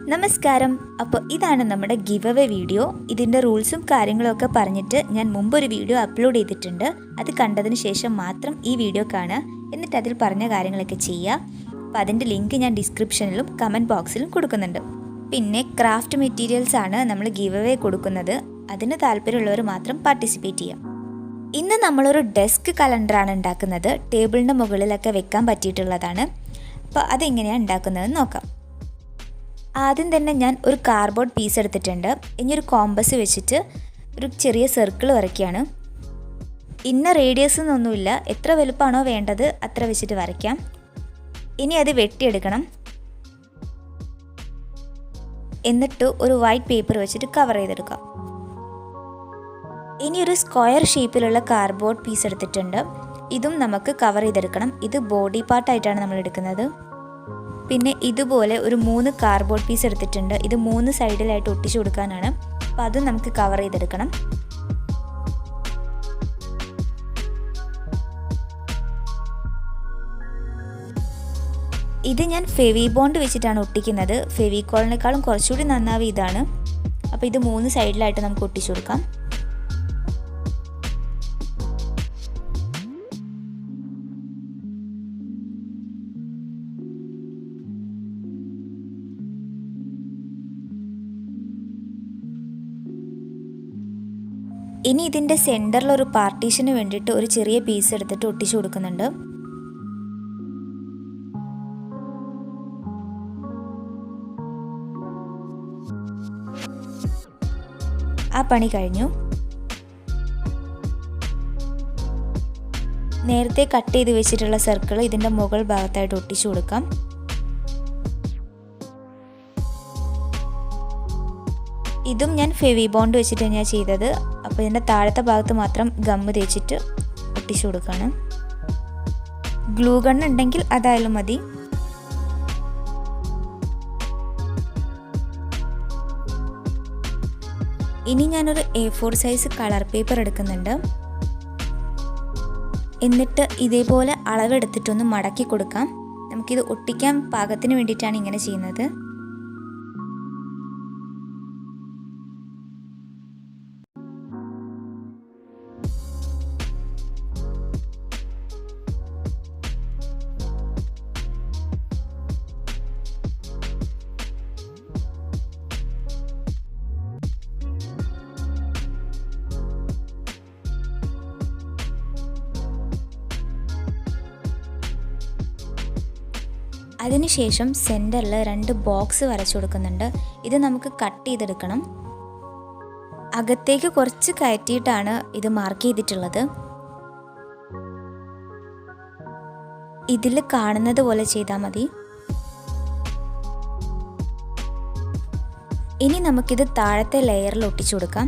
നമസ്കാരം. അപ്പോൾ ഇതാണ് നമ്മുടെ ഗിവ് അവേ വീഡിയോ. ഇതിൻ്റെ റൂൾസും കാര്യങ്ങളൊക്കെ പറഞ്ഞിട്ട് ഞാൻ മുമ്പൊരു വീഡിയോ അപ്ലോഡ് ചെയ്തിട്ടുണ്ട്. അത് കണ്ടതിന് ശേഷം മാത്രം ഈ വീഡിയോ കാണുക, എന്നിട്ട് അതിൽ പറഞ്ഞ കാര്യങ്ങളൊക്കെ ചെയ്യുക. അപ്പോൾ അതിൻ്റെ ലിങ്ക് ഞാൻ ഡിസ്ക്രിപ്ഷനിലും കമൻറ്റ് ബോക്സിലും കൊടുക്കുന്നുണ്ട്. പിന്നെ ക്രാഫ്റ്റ് മെറ്റീരിയൽസ് ആണ് നമ്മൾ ഗിവ് അവേ കൊടുക്കുന്നത്. അതിന് താല്പര്യമുള്ളവർ മാത്രം പാർട്ടിസിപ്പേറ്റ് ചെയ്യാം. ഇന്ന് നമ്മളൊരു ഡെസ്ക് കലണ്ടറാണ് ഉണ്ടാക്കുന്നത്. ടേബിളിൻ്റെ മുകളിലൊക്കെ വെക്കാൻ പറ്റിയിട്ടുള്ളതാണ്. അപ്പോൾ അതെങ്ങനെയാണ് ഉണ്ടാക്കുന്നതെന്ന് നോക്കാം. ആദ്യം തന്നെ ഞാൻ ഒരു കാർഡ്ബോർഡ് പീസ് എടുത്തിട്ടുണ്ട്. ഇനി ഒരു കോമ്പസ് വെച്ചിട്ട് ഒരു ചെറിയ സർക്കിൾ വരയ്ക്കുകയാണ്. ഇന്ന റേഡിയസ് എന്നൊന്നുമില്ല, എത്ര വലുപ്പമാണോ വേണ്ടത് അത്ര വെച്ചിട്ട് വരയ്ക്കാം. ഇനി അത് വെട്ടിയെടുക്കണം. എന്നിട്ട് ഒരു വൈറ്റ് പേപ്പർ വെച്ചിട്ട് കവർ ചെയ്തെടുക്കാം. ഇനി ഒരു സ്ക്വയർ ഷേപ്പിലുള്ള കാർഡ്ബോർഡ് പീസ് എടുത്തിട്ടുണ്ട്. ഇതും നമുക്ക് കവർ ചെയ്തെടുക്കണം. ഇത് ബോഡി പാർട്ടായിട്ടാണ് നമ്മൾ എടുക്കുന്നത്. പിന്നെ ഇതുപോലെ ഒരു 3 കാർഡ്ബോർഡ് പീസ് എടുത്തിട്ടുണ്ട്. ഇത് 3 സൈഡിലായിട്ട് ഒട്ടിച്ചു കൊടുക്കാനാണ്. അപ്പോൾ അതും നമുക്ക് കവർ ചെയ്തെടുക്കണം. ഇത് ഞാൻ ഫെവി ബോണ്ട് വെച്ചിട്ടാണ് ഒട്ടിക്കുന്നത്. ഫെവിക്കോളിനേക്കാളും കുറച്ചുകൂടി നന്നാവും ഇതാണ്. അപ്പോൾ ഇത് 3 സൈഡിലായിട്ട് നമുക്ക് ഒട്ടിച്ചു കൊടുക്കാം. ഇനി ഇതിൻ്റെ സെൻറ്ററിൽ ഒരു പാർട്ടീഷന് വേണ്ടിയിട്ട് ഒരു ചെറിയ പീസ് എടുത്തിട്ട് ഒട്ടിച്ചു കൊടുക്കുന്നുണ്ട്. ആ പണി കഴിഞ്ഞു. നേരത്തെ കട്ട് ചെയ്ത് വെച്ചിട്ടുള്ള സർക്കിൾ ഇതിൻ്റെ മുകൾ ഭാഗത്തായിട്ട് ഒട്ടിച്ചു കൊടുക്കാം. ഇതും ഞാൻ ഫെവി ബോണ്ട് വെച്ചിട്ട് തന്നെയാണ് ചെയ്തത്. അപ്പോൾ ഇതിൻ്റെ താഴത്തെ ഭാഗത്ത് മാത്രം ഗമ്മ് തേച്ചിട്ട് ഒട്ടിച്ചു കൊടുക്കുകയാണ്. ഗ്ലൂ ഗൺ ഉണ്ടെങ്കിൽ അതായാലും മതി. ഇനി ഞാനൊരു A4 സൈസ് കളർ പേപ്പർ എടുക്കുന്നുണ്ട്. എന്നിട്ട് ഇതേപോലെ അളവെടുത്തിട്ടൊന്ന് മടക്കി കൊടുക്കാം. നമുക്കിത് ഒട്ടിക്കാൻ പാകത്തിന് വേണ്ടിയിട്ടാണ് ഇങ്ങനെ ചെയ്യുന്നത്. അതിനുശേഷം സെൻറ്ററിൽ 2 ബോക്സ് വരച്ചു കൊടുക്കുന്നുണ്ട്. ഇത് നമുക്ക് കട്ട് ചെയ്തെടുക്കണം. അകത്തേക്ക് കുറച്ച് കയറ്റിയിട്ടാണ് ഇത് മാർക്ക് ചെയ്തിട്ടുള്ളത്. ഇതിൽ കാണുന്നത് പോലെ ചെയ്താൽ മതി. ഇനി നമുക്കിത് താഴത്തെ ലെയറിൽ ഒട്ടിച്ചു കൊടുക്കാം.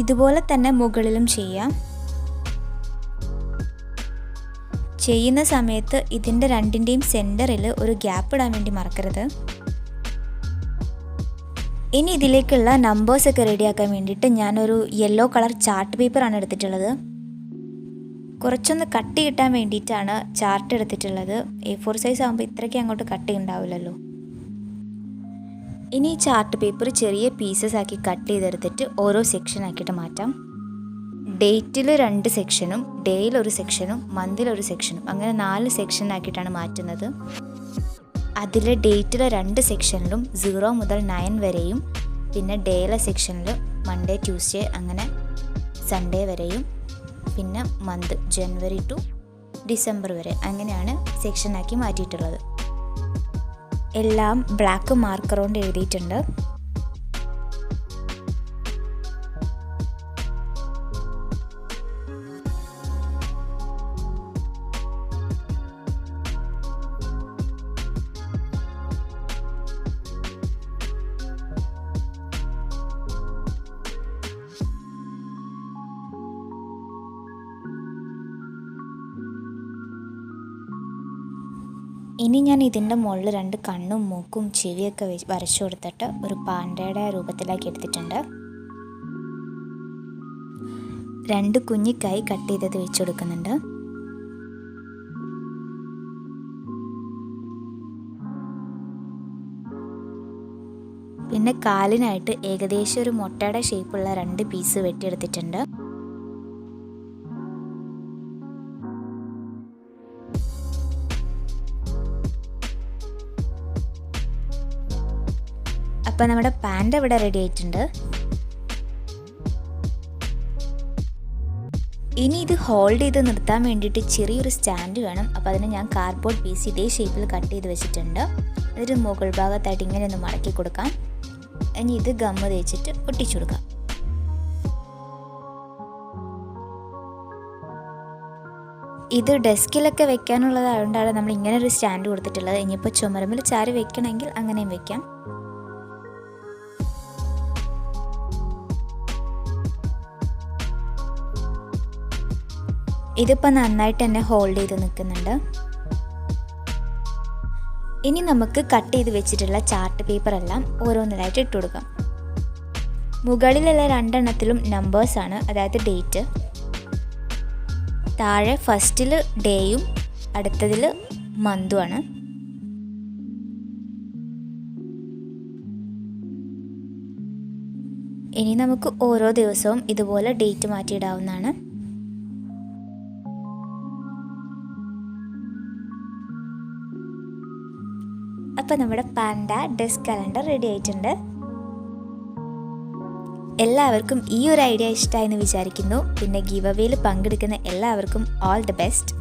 ഇതുപോലെ തന്നെ മുകളിലും ചെയ്യാം. ചെയ്യുന്ന സമയത്ത് ഇതിൻ്റെ രണ്ടിൻ്റെയും സെൻറ്ററിൽ ഒരു ഗ്യാപ്പ് ഇടാൻ വേണ്ടി മറക്കരുത്. ഇനി ഇതിലേക്കുള്ള നമ്പേഴ്സൊക്കെ റെഡിയാക്കാൻ വേണ്ടിയിട്ട് ഞാനൊരു യെല്ലോ കളർ ചാർട്ട് പേപ്പറാണ് എടുത്തിട്ടുള്ളത്. കുറച്ചൊന്ന് കട്ടി കിട്ടാൻ വേണ്ടിയിട്ടാണ് ചാർട്ട് എടുത്തിട്ടുള്ളത്. A4 സൈസ് ആകുമ്പോൾ ഇത്രയ്ക്ക് അങ്ങോട്ട് കട്ടി ഉണ്ടാവില്ലല്ലോ. ഇനി ഈ ചാർട്ട് പേപ്പർ ചെറിയ പീസസ് ആക്കി കട്ട് ചെയ്തെടുത്തിട്ട് ഓരോ സെക്ഷൻ ആക്കിയിട്ട് മാറ്റാം. ഡേറ്റിൽ 2 സെക്ഷനും ഡേയിൽ 1 സെക്ഷനും മന്തിൽ 1 സെക്ഷനും അങ്ങനെ 4 സെക്ഷനാക്കിയിട്ടാണ് മാറ്റുന്നത്. അതിൽ ഡേറ്റിലെ 2 സെക്ഷനിലും 0 മുതൽ 9 വരെയും, പിന്നെ ഡേയിലെ സെക്ഷനിൽ മൺഡേ ട്യൂസ്ഡേ അങ്ങനെ സൺഡേ വരെയും, പിന്നെ മന്ത് ജനുവരി ടു ഡിസംബർ വരെ അങ്ങനെയാണ് സെക്ഷനാക്കി മാറ്റിയിട്ടുള്ളത്. എല്ലാം ബ്ലാക്ക് മാർക്കർ കൊണ്ട് എഴുതിയിട്ടുണ്ട്. ഇനി ഞാൻ ഇതിൻ്റെ മുകളിൽ 2 കണ്ണും മൂക്കും ചെവിയൊക്കെ വരച്ചു കൊടുത്തിട്ട് ഒരു പാണ്ടയുടെ രൂപത്തിലാക്കി എടുത്തിട്ടുണ്ട്. 2 കുഞ്ഞിക്കായി കട്ട് ചെയ്തത് വെച്ച് കൊടുക്കുന്നുണ്ട്. പിന്നെ കാലിനായിട്ട് ഏകദേശം ഒരു മുട്ടയുടെ ഷേപ്പുള്ള 2 പീസ് വെട്ടിയെടുത്തിട്ടുണ്ട്. അപ്പോൾ നമ്മുടെ പാൻറ് ഇവിടെ റെഡി ആയിട്ടുണ്ട്. ഇനി ഇത് ഹോൾഡ് ചെയ്ത് നിർത്താൻ വേണ്ടിയിട്ട് ചെറിയൊരു സ്റ്റാൻഡ് വേണം. അപ്പോൾ അതിന് ഞാൻ കാർഡ്ബോർഡ് പീസ് ഇതേ ഷേപ്പിൽ കട്ട് ചെയ്ത് വെച്ചിട്ടുണ്ട്. എന്നിട്ട് മുകൾ ഭാഗത്തായിട്ട് ഇങ്ങനെ ഒന്ന് മടക്കി കൊടുക്കാം. ഇനി ഇത് ഗമ്മ് തേച്ചിട്ട് ഒട്ടിച്ചു കൊടുക്കാം. ഇത് ഡെസ്കിലൊക്കെ വെക്കാനുള്ളതായതുകൊണ്ടാണ് നമ്മൾ ഇങ്ങനെ ഒരു സ്റ്റാൻഡ് കൊടുത്തിട്ടുള്ളത്. ഇനിയിപ്പോൾ ചുമരുമ്പിൽ ചാരി വെക്കണമെങ്കിൽ അങ്ങനെയും വെക്കാം. ഇതിപ്പോൾ നന്നായിട്ട് തന്നെ ഹോൾഡ് ചെയ്ത് നിൽക്കുന്നുണ്ട്. ഇനി നമുക്ക് കട്ട് ചെയ്ത് വെച്ചിട്ടുള്ള ചാർട്ട് പേപ്പർ എല്ലാം ഓരോന്നിലായിട്ട് ഇട്ട് കൊടുക്കാം. മുകളിലുള്ള 2 എണ്ണത്തിലും നമ്പേഴ്സാണ്, അതായത് ഡേറ്റ്. താഴെ ഫസ്റ്റിൽ ഡേയും അടുത്തതിൽ മന്തുമാണ്. ഇനി നമുക്ക് ഓരോ ദിവസവും ഇതുപോലെ ഡേറ്റ് മാറ്റിയിടാവുന്നതാണ്. അപ്പോൾ നമ്മുടെ പാൻഡ ഡെസ്ക് കലണ്ടർ റെഡി ആയിട്ടുണ്ട്. എല്ലാവർക്കും ഈ ഒരു ഐഡിയ ഇഷ്ടമായെന്ന് വിചാരിക്കുന്നു. പിന്നെ ഗിവ് അവേയിൽ പങ്കെടുക്കുന്ന എല്ലാവർക്കും ഓൾ ദി ബെസ്റ്റ്.